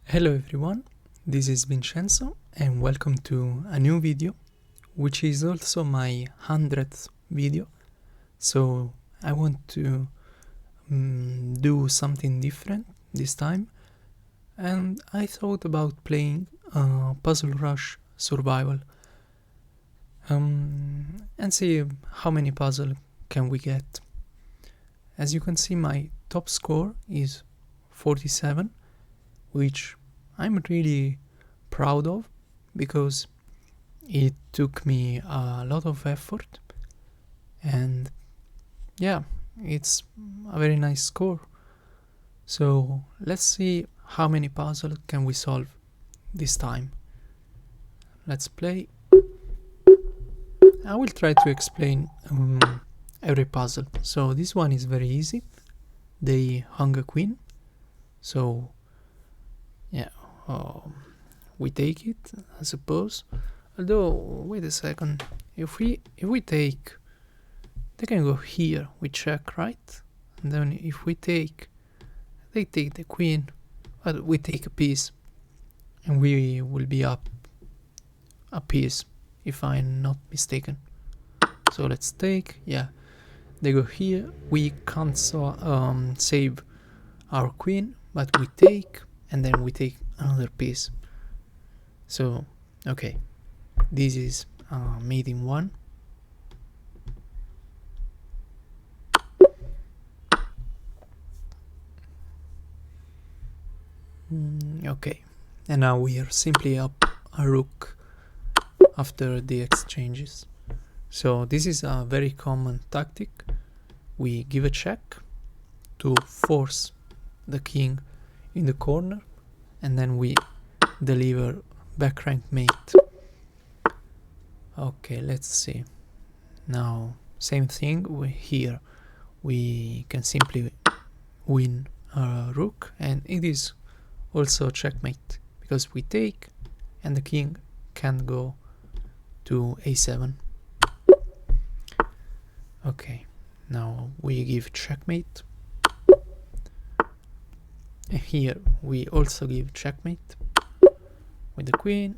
Hello everyone, this is Vincenzo and welcome to a new video, which is also my 100th video. So I want to do something different this time, and I thought about playing Puzzle Rush Survival and see how many puzzles can we get. As you can see, my top score is 47, which I'm really proud of because it took me a lot of effort, and yeah, it's a very nice score. So let's see how many puzzles can we solve this time. Let's play. I will try to explain every puzzle. So this one is very easy. They hung a queen, so yeah, we take it, I suppose. Although, wait a second, if we take, they can go here, we check, right? And then if we take, they take the queen, but we take a piece, and we will be up a piece, if I'm not mistaken. So let's take, yeah, they go here, we can't save our queen, but we take, and then we take another piece. So, okay, this is made in one. Okay, and now we are simply up a rook after the exchanges. So this is a very common tactic. We give a check to force the king in the corner, and then we deliver back rank mate. Okay, let's see. Now, same thing here. We can simply win a rook, and it is also checkmate because we take, and the king can go to a7. Okay, now we give checkmate. And here we also give checkmate with the queen.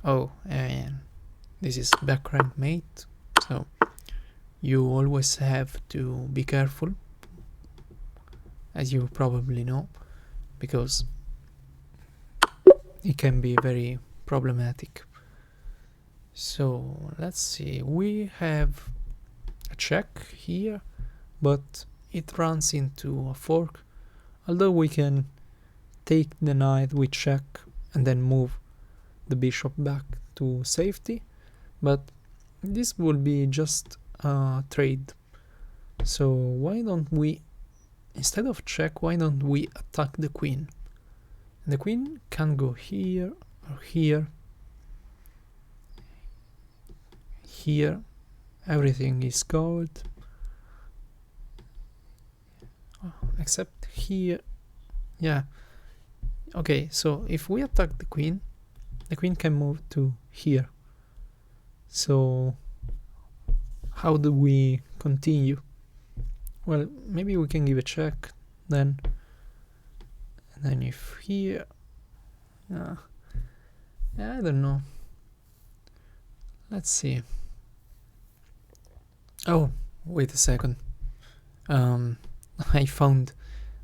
Oh, and this is back rank mate, so you always have to be careful, as you probably know, because it can be very problematic. So let's see, we have a check here, but it runs into a fork. Although we can take the knight with check and then move the bishop back to safety, but this will be just a trade. So why don't we, instead of check, why don't we attack the queen? And the queen can go here or here. Here everything is gold, except here. Yeah, okay, so if we attack the queen can move to here. So how do we continue? Well, maybe we can give a check then, and then if here, yeah, I don't know, let's see. Oh, wait a second, I found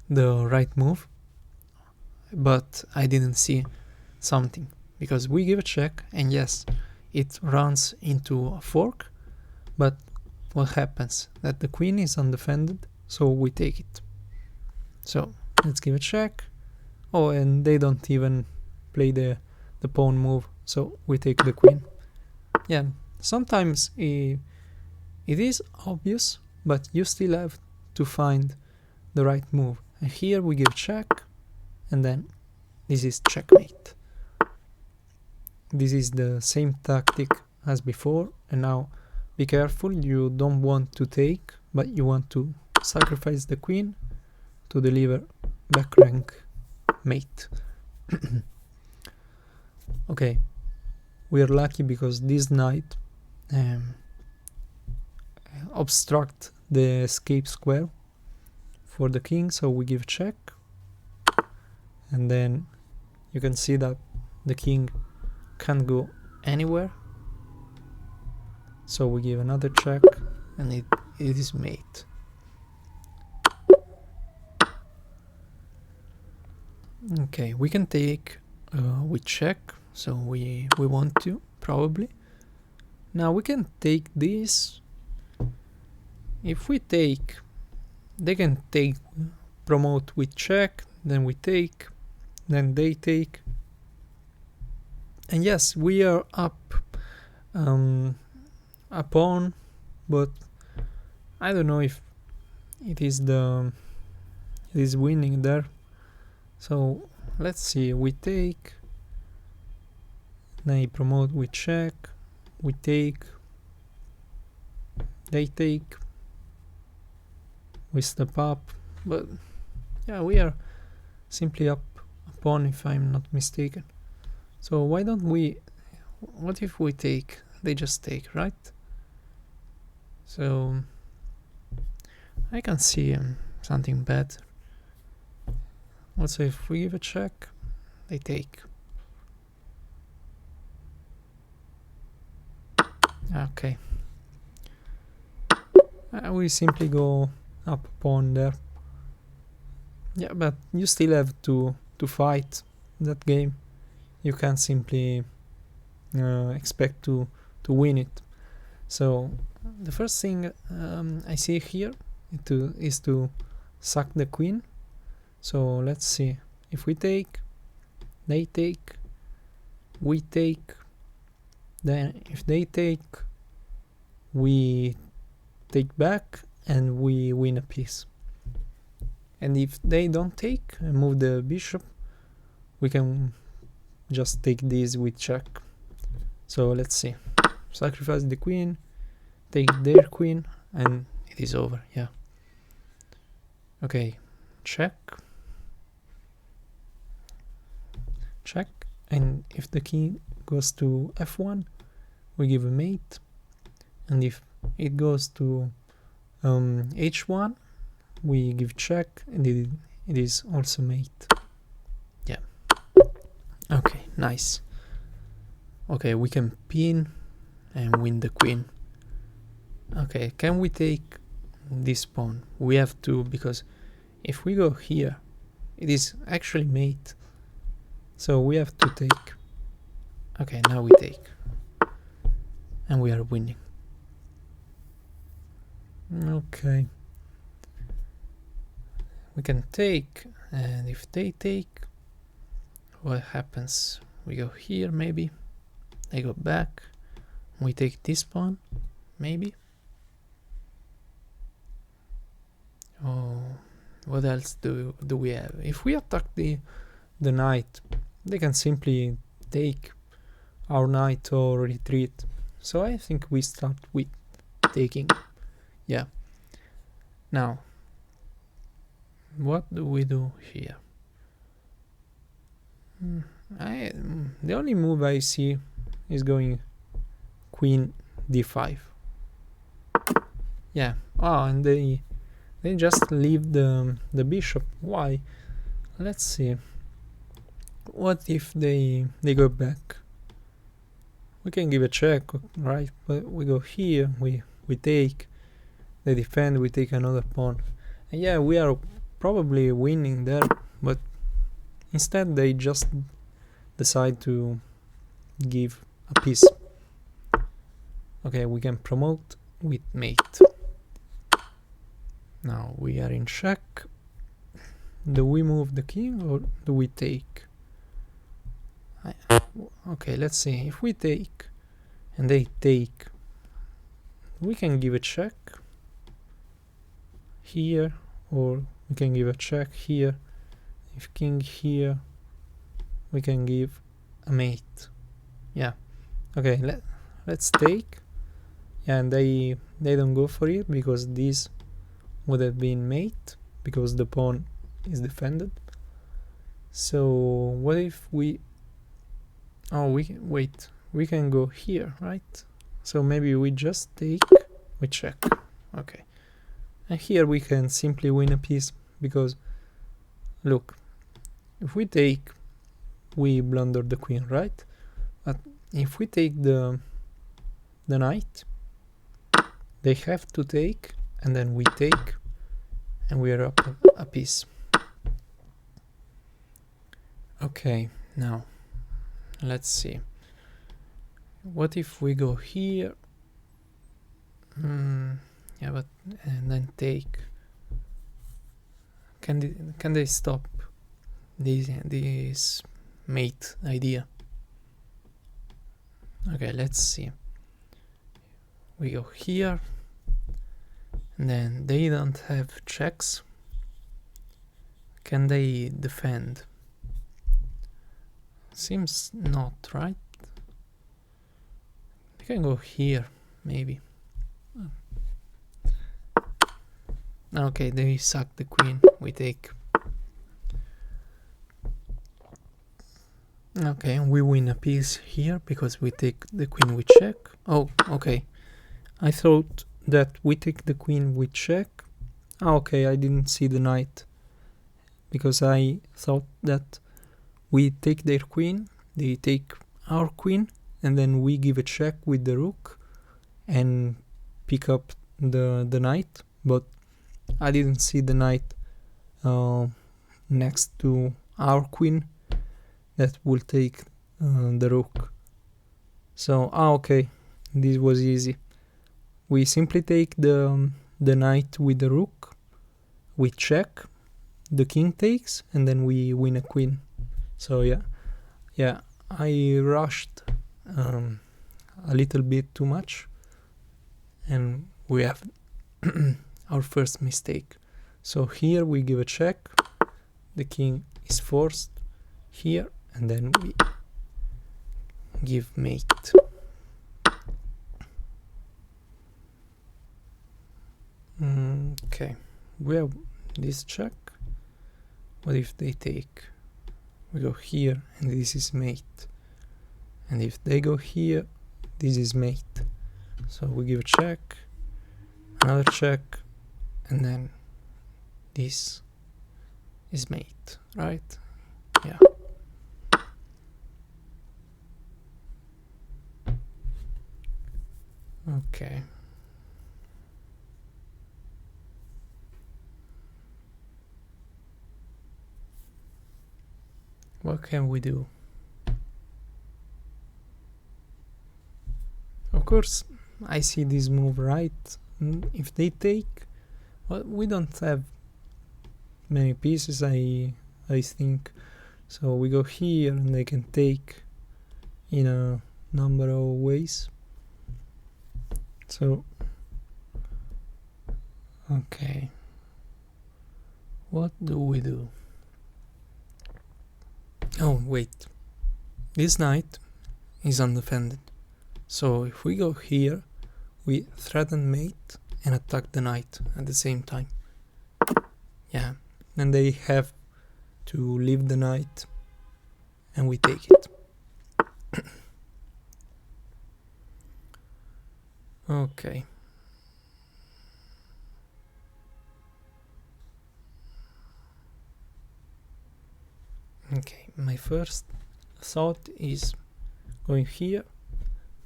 the right move, but I didn't see something, because we give a check, and yes, it runs into a fork, but what happens? That the queen is undefended, so we take it. So let's give a check. Oh, and they don't even play the pawn move, so we take the queen. Yeah, sometimes it is obvious, but you still have to find the right move. And here we give check, and then this is checkmate. This is the same tactic as before, and now be careful, you don't want to take, but you want to sacrifice the queen to deliver back rank mate. Okay, we are lucky because this knight obstruct the escape square for the king, so we give check, and then you can see that the king can't go anywhere. So we give another check, and it is mate. Okay, we can take with check, so we want to, probably. Now we can take this. If we take, they can take, promote with check, then we take, then they take. And yes, we are up a pawn, but I don't know if it is winning there. So let's see, we take, they promote with check, we take, they take, we step up, but yeah, we are simply up a pawn if I'm not mistaken. So why don't we, what if we take, they just take, right? So I can see something bad. Also, if we give a check, they take. Okay. We simply go up a pawn there. Yeah, but you still have to fight that game. You can't simply expect to win it. So the first thing I see here is to sack the queen. So let's see, if we take, they take, we take, then if they take, we take back and we win a piece. And if they don't take and move the bishop, we can just take this with check. So let's see, sacrifice the queen, take their queen, and it is over. Yeah. Okay, check, check, and if the king goes to f1, we give a mate, and if it goes to h1, we give check, and it is also mate. Yeah. Okay, nice. Okay, we can pin and win the queen. Okay, can we take this pawn? We have to, because if we go here, it is actually mate. So we have to take. Okay, now we take. And we are winning. Okay. We can take, and if they take, what happens? We go here, maybe. They go back. We take this pawn, maybe. Oh, what else do we have? If we attack the knight, they can simply take our knight or retreat. So I think we start with taking. Yeah. Now, what do we do here? The only move I see is going queen d5. Yeah. Oh, and they just leave the bishop. Why? Let's see. What if they go back? We can give a check, right? But we go here, we take, they defend, we take another pawn. And yeah, we are probably winning there, but instead they just decide to give a piece. Okay, we can promote with mate. Now we are in check. Do we move the king or do we take? Okay, let's see. If we take and they take, we can give a check here, or we can give a check here. If king here, we can give a mate. Yeah. Okay, let's take. Yeah, and they don't go for it because this would have been mate because the pawn is defended. So what if we we can go here, right? So maybe we just take, we check. Okay. And here we can simply win a piece because look, if we take, we blunder the queen, right? But if we take the knight, they have to take, and then we take, and we are up a piece. Okay, now let's see. What if we go here? Yeah, but and then take. Can they stop this mate idea? Okay, let's see. We go here, and then they don't have checks. Can they defend? Seems not, right? We can go here, maybe. Okay, they suck the queen. We take. Okay, we win a piece here because we take the queen with check. Oh, okay. I thought that we take the queen with check. Okay, I didn't see the knight. Because I thought that we take their queen, they take our queen, and then we give a check with the rook and pick up the knight. But I didn't see the knight next to our queen that will take the rook. So, okay, this was easy. We simply take the knight with the rook, we check, the king takes, and then we win a queen. So yeah, I rushed a little bit too much, and we have our first mistake. So here we give a check, the king is forced here, and then we give mate. Okay, we have this check. What if they take? We go here, and this is mate. And if they go here, this is mate. So we give a check, another check, and then this is mate, right? Yeah. Okay. What can we do? Of course, I see this move, right? If they take, well, we don't have many pieces, I think. So we go here, and they can take in a number of ways. So, okay. What do we do? Oh, wait. This knight is undefended. So if we go here, we threaten mate and attack the knight at the same time. Yeah, and they have to leave the knight, and we take it. Okay. Okay, my first thought is going here,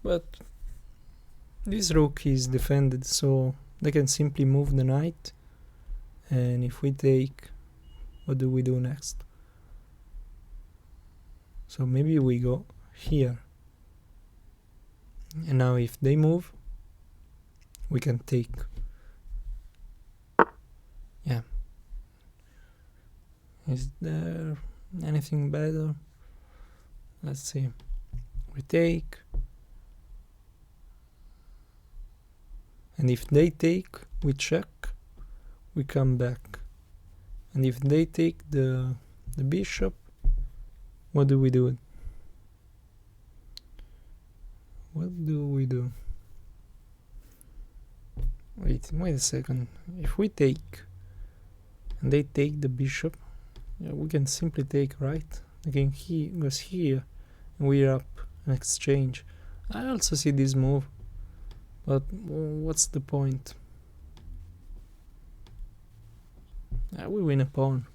but this rook is defended, so they can simply move the knight, and if we take, what do we do next? So maybe we go here, and now if they move, we can take. Yeah. Is there anything better? Let's see. We take, and if they take, we check, we come back, and if they take the bishop, what do we do? What do we do? Wait a second. If we take, and they take the bishop, yeah, we can simply take, right? The king goes here, and we're up an exchange. I also see this move, but what's the point? We win a pawn.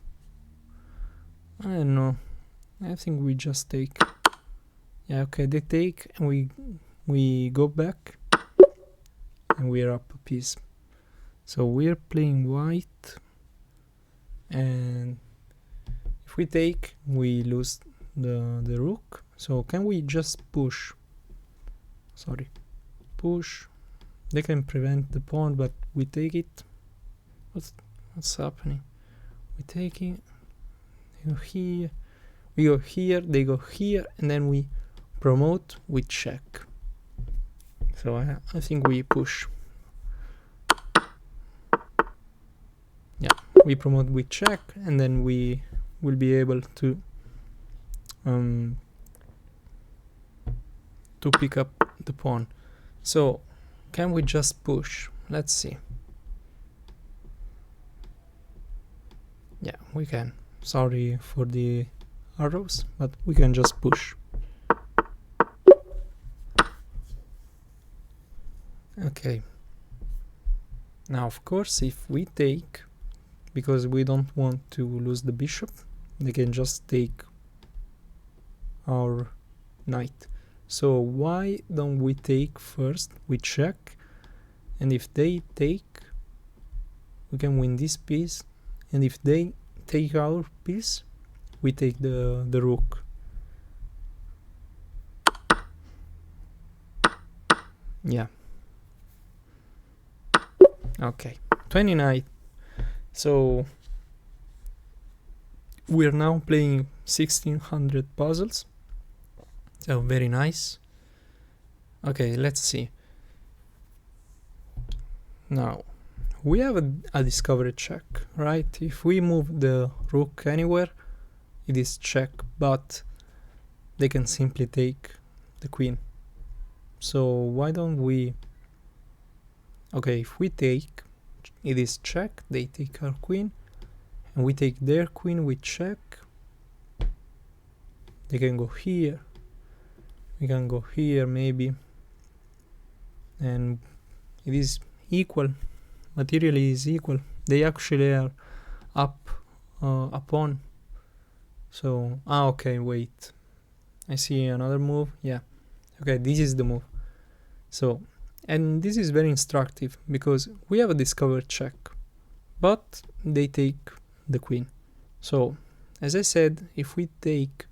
I don't know. I think we just take. Yeah, okay, they take, and we go back, and we're up a piece. So we're playing white, and if we take, we lose the rook. So can we just push? Sorry, push. They can prevent the pawn, but we take it. What's happening? We take it. They go here. We go here. They go here, and then we promote with check. So I think we push. Yeah, we promote with check, and then we will be able to pick up the pawn. So can we just push? Let's see. Yeah, we can. Sorry for the arrows, but we can just push. Okay. Now, of course, if we take, because we don't want to lose the bishop, they can just take our knight. So why don't we take first? We check, and if they take, we can win this piece, and if they take our piece, we take the rook. Yeah. Okay, 29. So we're now playing 1600 puzzles. So very nice. Okay, let's see. Now we have a discovery check, right? If we move the rook anywhere, it is check, but they can simply take the queen. So why don't we... Okay, if we take, it is check, they take our queen, and we take their queen with check. They can go here, we can go here maybe, and it is equal, materially is equal. They actually are up a pawn. So, okay, wait, I see another move. Yeah, okay, this is the move. So, and this is very instructive because we have a discovered check, but they take the queen. So, as I said, if we take,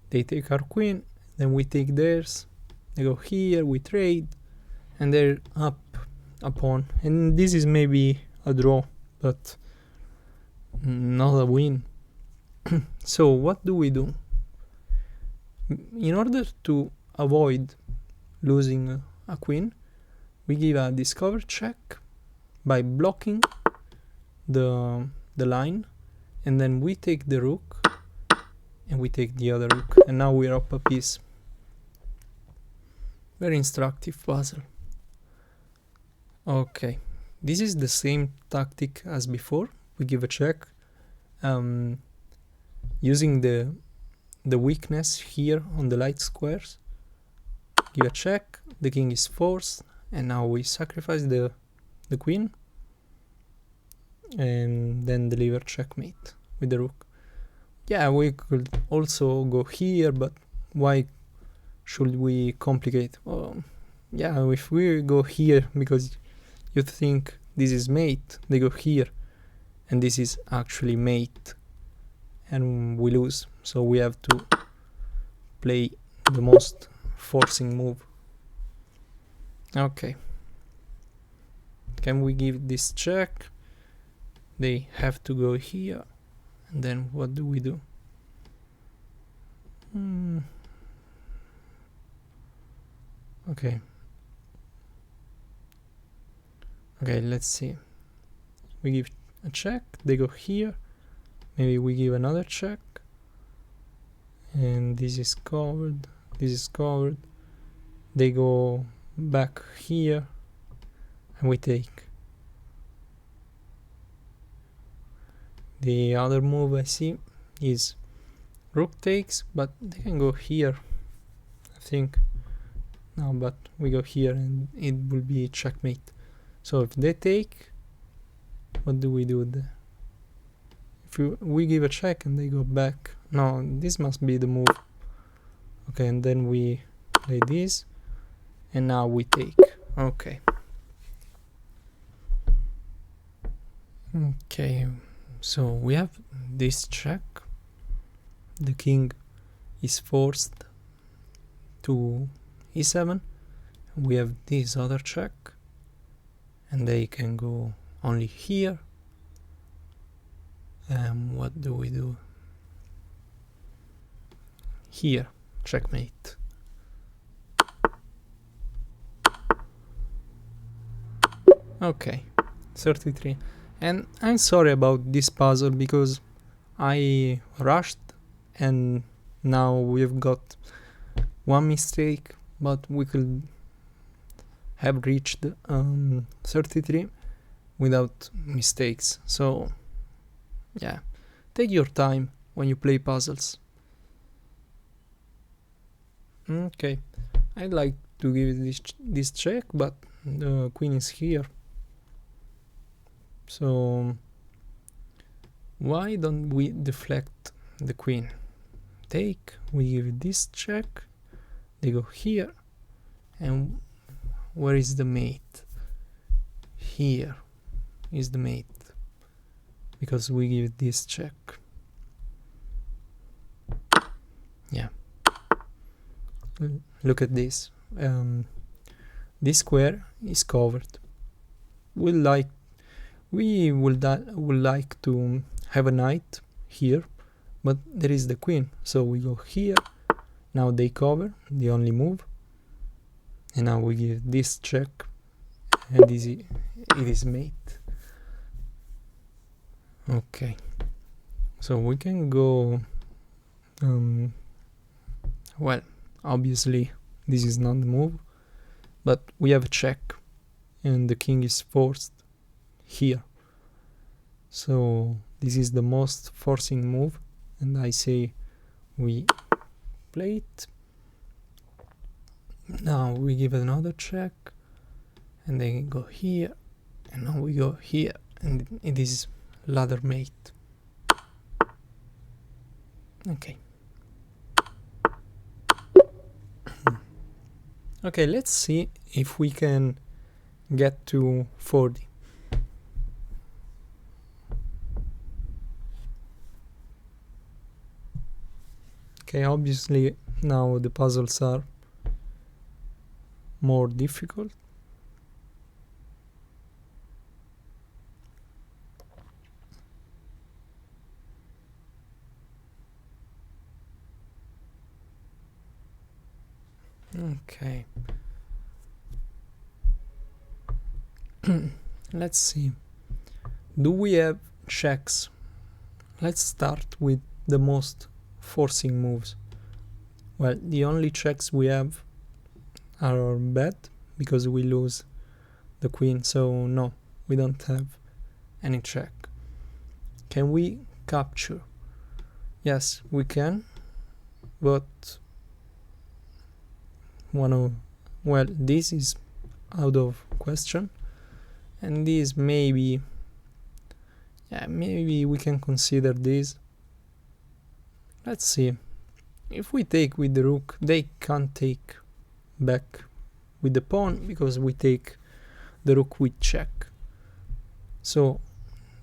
they take our queen, then we take theirs, they go here, we trade, and they're up a pawn. And this is maybe a draw, but not a win. So what do we do? In order to avoid losing a queen, we give a discover check by blocking the line, and then we take the rook and we take the other rook, and now we're up a piece. Very instructive puzzle. Okay, this is the same tactic as before. We give a check using the weakness here on the light squares. Give a check, the king is forced, and now we sacrifice the queen, and then deliver checkmate with the rook. Yeah, we could also go here, but why should we complicate? Yeah, if we go here because you think this is mate, they go here, and this is actually mate, and we lose. So we have to play the most forcing move. Okay, can we give this check? They have to go here, and then what do we do? Okay, let's see. We give a check, they go here, maybe we give another check, and this is covered, this is covered. They go back here, and we take. The other move I see is rook takes, but they can go here, I think. No, but we go here and it will be checkmate. So if they take, what do we do? If we give a check and they go back, No, this must be the move. Okay, and then we play this, and now we take. Okay. Okay, so we have this check. The king is forced to e7. We have this other check, and they can go only here. What do we do? Here, checkmate. Okay, 33. And I'm sorry about this puzzle because I rushed and now we've got one mistake, but we could have reached 33 without mistakes. So yeah, take your time when you play puzzles. Okay, I'd like to give this check, but the queen is here. So why don't we deflect the queen? Take, we give this check, they go here, and where is the mate? Here is the mate, because we give this check. Yeah. Look at this. This square is covered. We would like to have a knight here, but there is the queen, so we go here. Now they cover the only move, and now we give this check, and it is mate. Okay, so we can go. Well, obviously this is not the move, but we have a check, and the king is forced here. So this is the most forcing move, and I say we play it. Now we give another check, and they go here, and now we go here, and it is ladder mate. Okay. Okay, let's see if we can get to 40. Okay, obviously now the puzzles are more difficult. Okay. Let's see. Do we have checks? Let's start with the most forcing moves. Well, the only checks we have are bad because we lose the queen, so no, we don't have any check. Can we capture? Yes, we can, but this is out of question, and this maybe we can consider this. Let's see. If we take with the rook, they can't take back with the pawn because we take the rook with check. So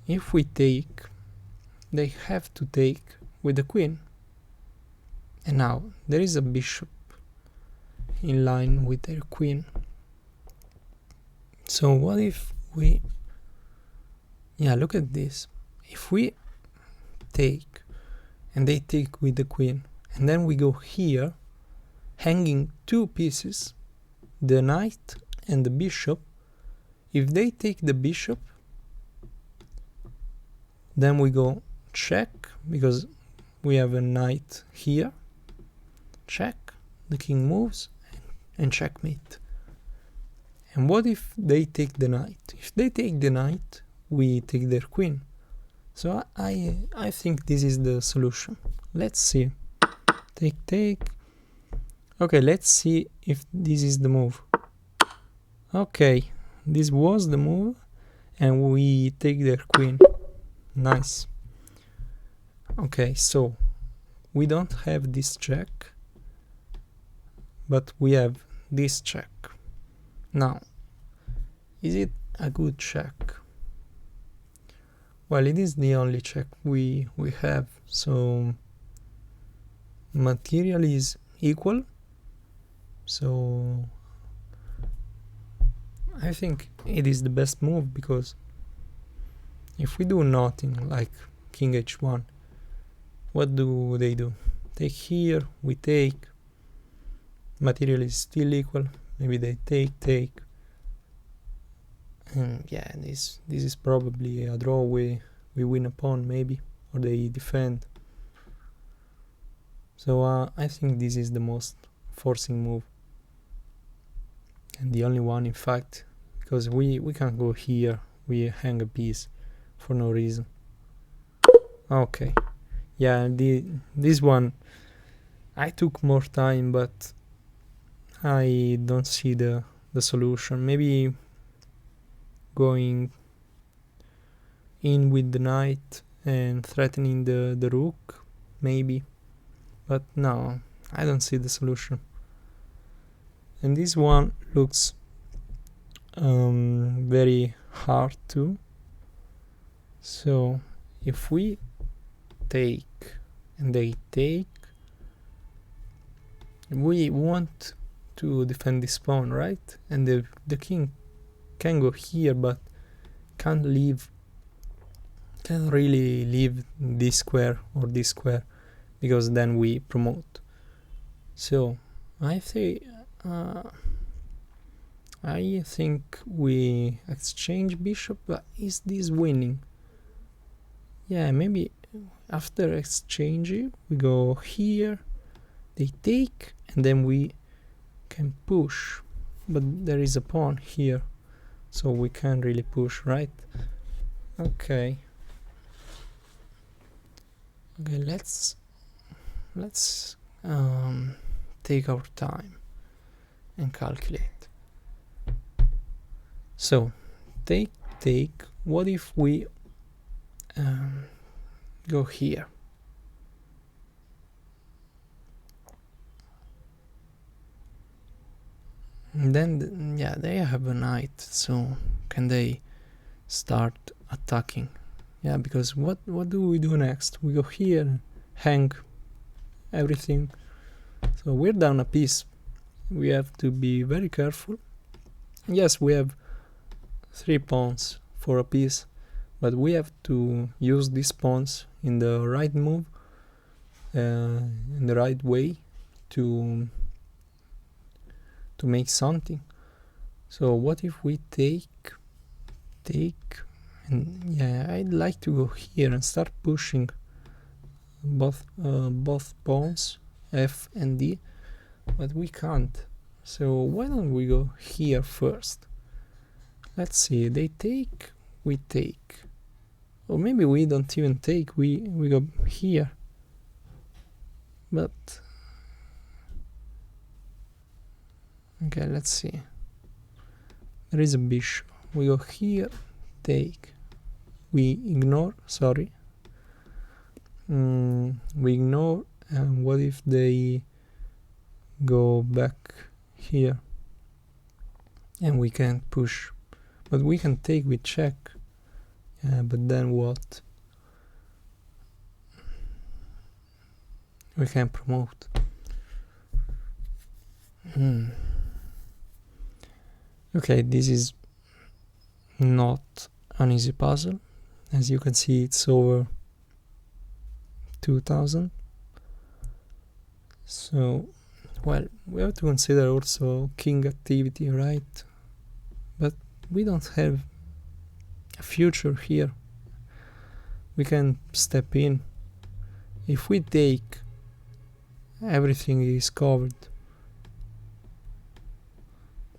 if we take, they have to take with the queen. And now there is a bishop in line with their queen. So what if we, look at this. If we take and they take with the queen, and then we go here, hanging two pieces, the knight and the bishop. If they take the bishop, then we go check, because we have a knight here, check, the king moves, and checkmate. And what if they take the knight? If they take the knight, we take their queen. So I think this is the solution. Let's see. Take. Okay, let's see if this is the move. Okay, this was the move, and we take their queen. Nice. Okay, so we don't have this check, but we have this check. Now, is it a good check? Well, it is the only check we have, so material is equal, so I think it is the best move, because if we do nothing, like king h1, what do they do? Take here, we take, material is still equal, maybe they take, and yeah, this is probably a draw. We win a pawn maybe, or they defend. So I think this is the most forcing move, and the only one, in fact, because we can't go here, we hang a piece for no reason. Okay, yeah, this one I took more time, but I don't see the solution. Maybe going in with the knight and threatening the rook, maybe, but no, I don't see the solution. And this one looks very hard too. So if we take and they take, we want to defend this pawn, right? And the king can go here, but can't really leave this square or this square, because then we promote. So I think we exchange bishop, but is this winning? Yeah, maybe after exchanging we go here, they take, and then we can push, but there is a pawn here, so we can't really push, right? Okay, let's take our time and calculate. So take, what if we go here? And then yeah, they have a knight, so can they start attacking? Yeah, because what do we do next? We go here, hang everything, so we're down a piece. We have to be very careful. Yes, we have 3 pawns for a piece, but we have to use these pawns in the right move, in the right way, to make something. So what if we take, and yeah, I'd like to go here and start pushing both pawns, F and D, but we can't. So why don't we go here first? Let's see, they take, we take, or maybe we don't even take, we go here. But okay, let's see, there is a bishop, we go here, take, we ignore, sorry, we ignore, and what if they go back here, and we can't push, but we can take with check. But then what? We can promote. Okay, this is not an easy puzzle. As you can see, it's over 2000. So, well, we have to consider also king activity, right? But we don't have a future here. We can step in. If we take, everything is covered.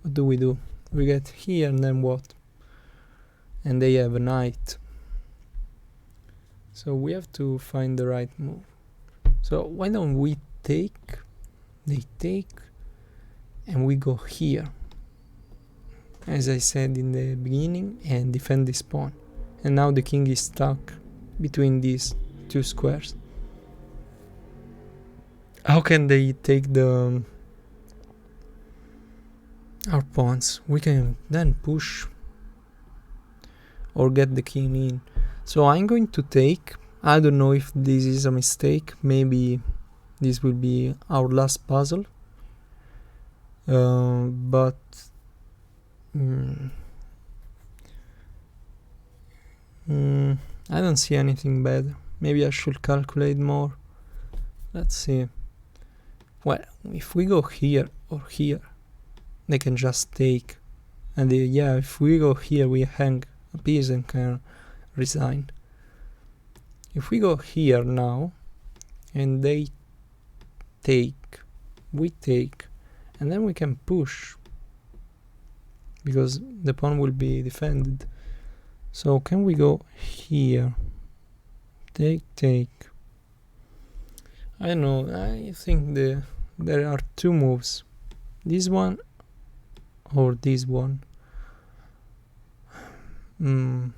What do? We get here, and then what? And they have a knight. So we have to find the right move. So why don't we take, they take, and we go here, as I said in the beginning, and defend this pawn. And now the king is stuck between these 2 squares. How can they take our pawns? We can then push or get the king in. So I'm going to take. I don't know if this is a mistake. Maybe this will be our last puzzle. But I don't see anything bad. Maybe I should calculate more. Let's see. Well, if we go here or here, they can just take. And yeah, if we go here, we hang a piece and can resign. If we go here now, and they take, we take, and then we can push, because the pawn will be defended. So can we go here? Take. I don't know, I think there are two moves. This one or this one. I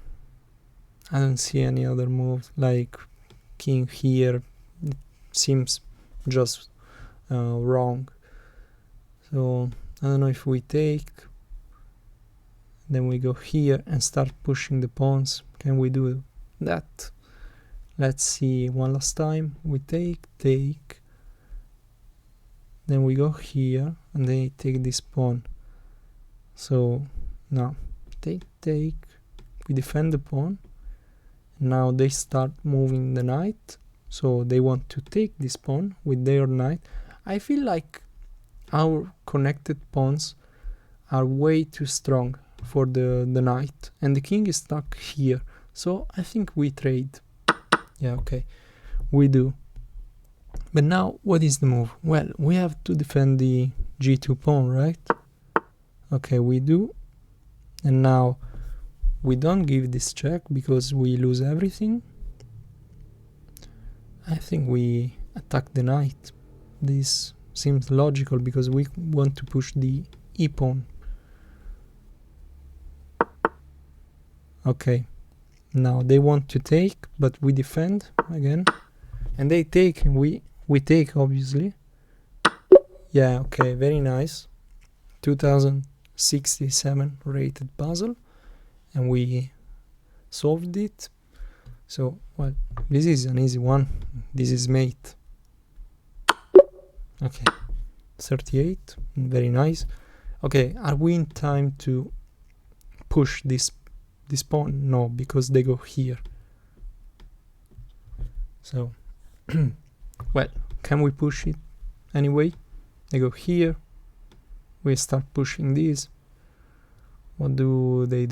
don't see any other moves, like king here. It seems just wrong. So I don't know if we take, then we go here and start pushing the pawns. Can we do that? Let's see one last time. We take, then we go here and they take this pawn. So now take, we defend the pawn. Now they start moving the knight, so they want to take this pawn with their knight. I feel like our connected pawns are way too strong for the knight, and the king is stuck here, so I think we trade. Yeah, okay, we do. But now what is the move? Well, we have to defend the g2 pawn, right? Okay, we do. And now we don't give this check because we lose everything. I think we attack the knight. This seems logical because we want to push the e pawn. Okay, now they want to take, but we defend again, and they take, and we take, obviously. Yeah, okay, very nice. 2067 rated puzzle, and we solved it. So, well, this is an easy one. This is mate. Okay, 38, very nice. Okay, are we in time to push this pawn? No, because they go here. So, well, can we push it anyway? They go here. We start pushing this. What do? They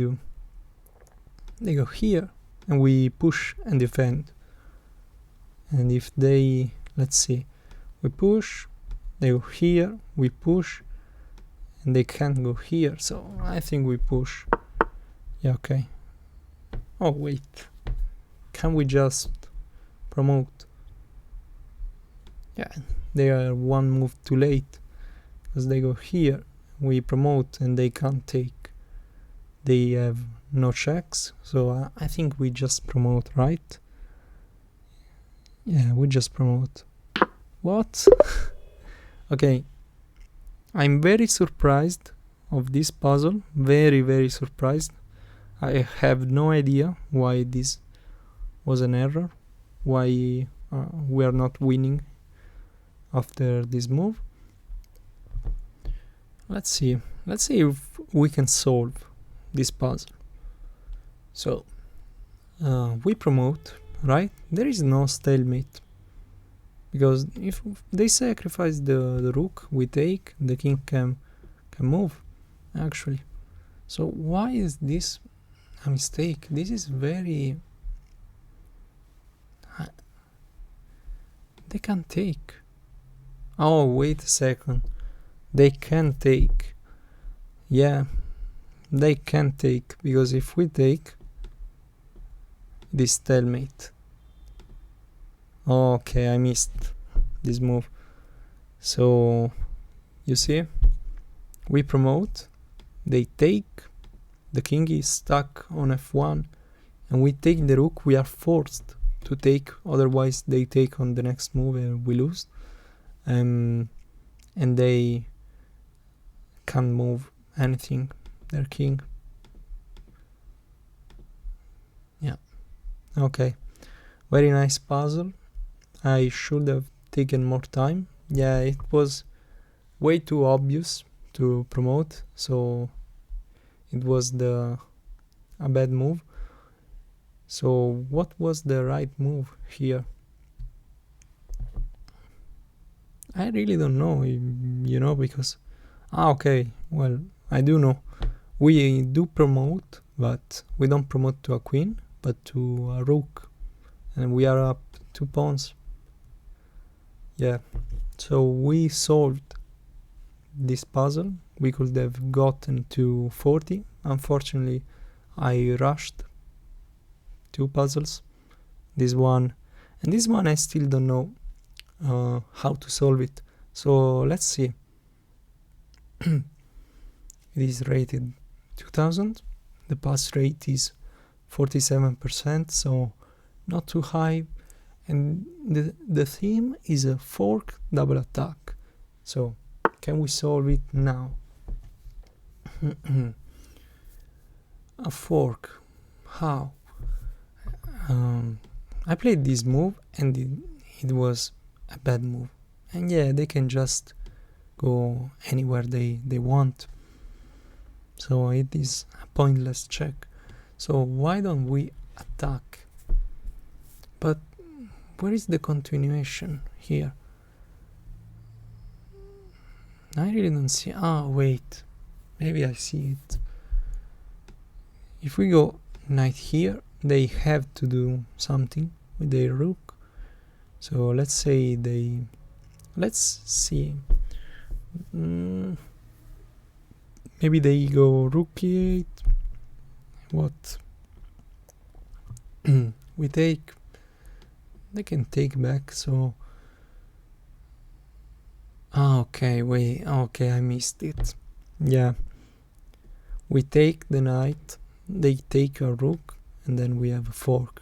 go here, and we push and defend. And if they, let's see, we push, they go here, we push, and they can't go here, so I think we push. Yeah, okay. Oh, wait. Can we just promote? Yeah, they are one move too late, because they go here, we promote, and they can't take. They have no checks, so I think we just promote, right? Yeah, we just promote. What? Okay, I'm very surprised of this puzzle, very, very surprised. I have no idea why this was an error, why we are not winning after this move. Let's see if we can solve this puzzle. So we promote, right? There is no stalemate, because if they sacrifice the rook, we take, the king can move, actually. So why is this a mistake? This is very... They can't take. Oh, wait a second. They can take. Yeah, they can take, because if we take this stalemate. Okay, I missed this move. So you see, we promote, they take, the king is stuck on f1, and we take the rook. We are forced to take, otherwise they take on the next move and we lose. and they can't move anything. They're king. Yeah. Okay. Very nice puzzle. I should have taken more time. Yeah, it was way too obvious to promote, so it was a bad move. So what was the right move here? I really don't know, because okay, well, I do know. We do promote, but we don't promote to a queen, but to a rook, and we are up 2 pawns. Yeah, so we solved this puzzle. We could have gotten to 40. Unfortunately, I rushed 2 puzzles, this one and this one. I still don't know how to solve it, so let's see. It is rated 2000. The pass rate is 47%, so not too high, and the theme is a fork double attack. So can we solve it now? A fork, how? I played this move and it was a bad move, and yeah, they can just go anywhere they want, so it is a pointless check. So why don't we attack? But where is the continuation here? I really don't see. Wait, maybe I see it. If we go knight here, they have to do something with their rook. So let's say let's see. Maybe they go rook e8. What? We take. They can take back, so. Okay, wait. Okay, I missed it. Yeah. We take the knight, they take a rook, and then we have a fork.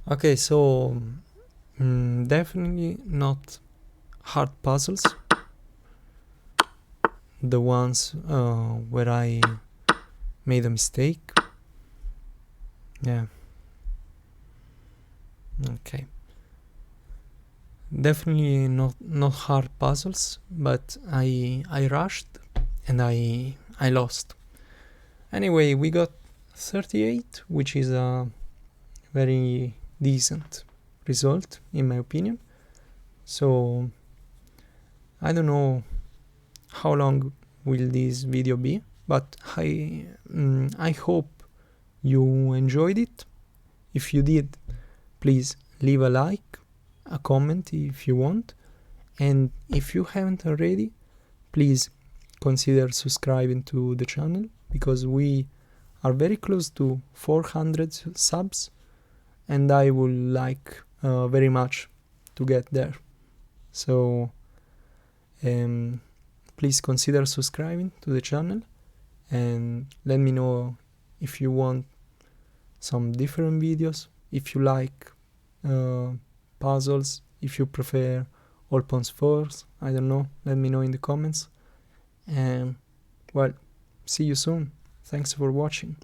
Okay, so definitely not hard puzzles. The ones where I made a mistake. Yeah. Okay. Definitely not hard puzzles, but I rushed and I lost. Anyway, we got 38, which is a very decent result in my opinion. So I don't know how long will this video be, but I hope you enjoyed it. If you did, please leave a like, a comment if you want, and if you haven't already, please consider subscribing to the channel, because we are very close to 400 subs and I would like very much to get there. So please consider subscribing to the channel and let me know if you want some different videos, if you like puzzles, if you prefer all pawns force, I don't know, let me know in the comments. And well, see you soon. Thanks for watching.